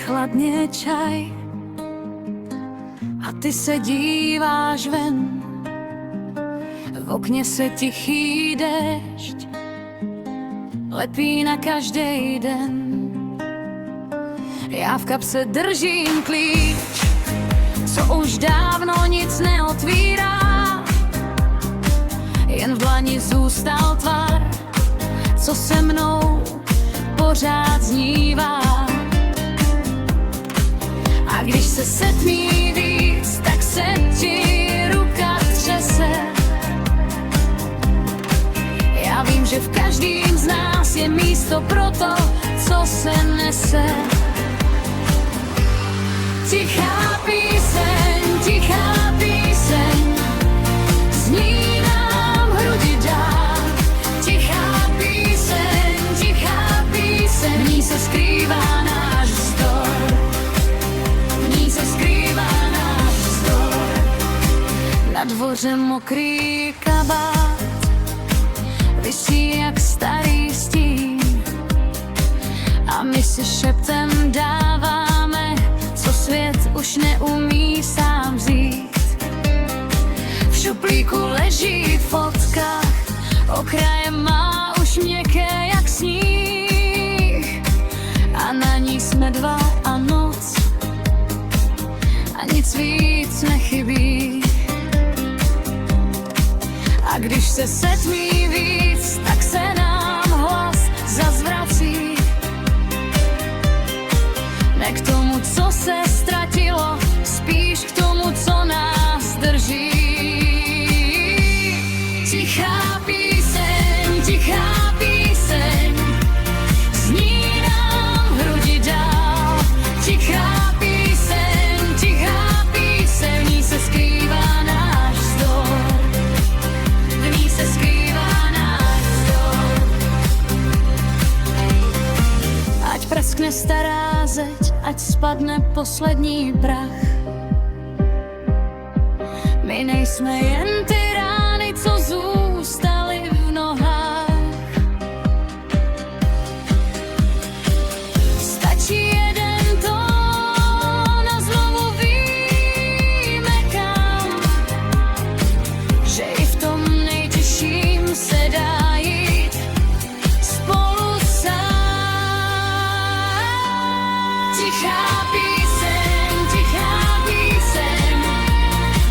chladne čaj a ty se díváš ven. V okně se tichý déšť lepí na každý den. Já v kapse držím klíč, co už dávno nic neotvírá. Jen v dlani zůstal tvar, co se mnou pořád znívá. A když se setmí víc, tak se ti ruka třese. Já vím, že v každým z nás je místo pro to, co se nese. Tichá píseň, zní nám v hrudi dál. Tichá píseň, v ní se skrývá náš vzdor. V ní se skrývá náš vzdor. Na dvoře mokrý kabát visí jak starý stín a my si šeptem dáváme, co svět už neumí sám vzít. V šuplíku leží fotka, okraje má už měkké jak sníh a na ní jsme dva a noc a nic víc nechybí. A když se setmí víc, tak se nám hlas zazvrací. Ne k tomu, co se ztratilo, spíš k tomu, co nás drží. Tichá píseň, zní nám v hrudi dál. Tichá píseň, v ní se skrývá náš vzdor. V ní se skrývá náš vzdor. Ať praskne stará zeď, ať spadne poslední prach. My nejsme jen ty rány, co zůstaly v nohách. Stačí jeden tón a znovu víme kam, že i v tom nejtěžším se dá jít spolu sám. Tichá píseň,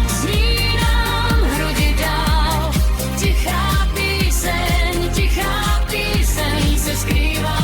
zní nám v hrudi dál. Tichá píseň, v ní se skrývá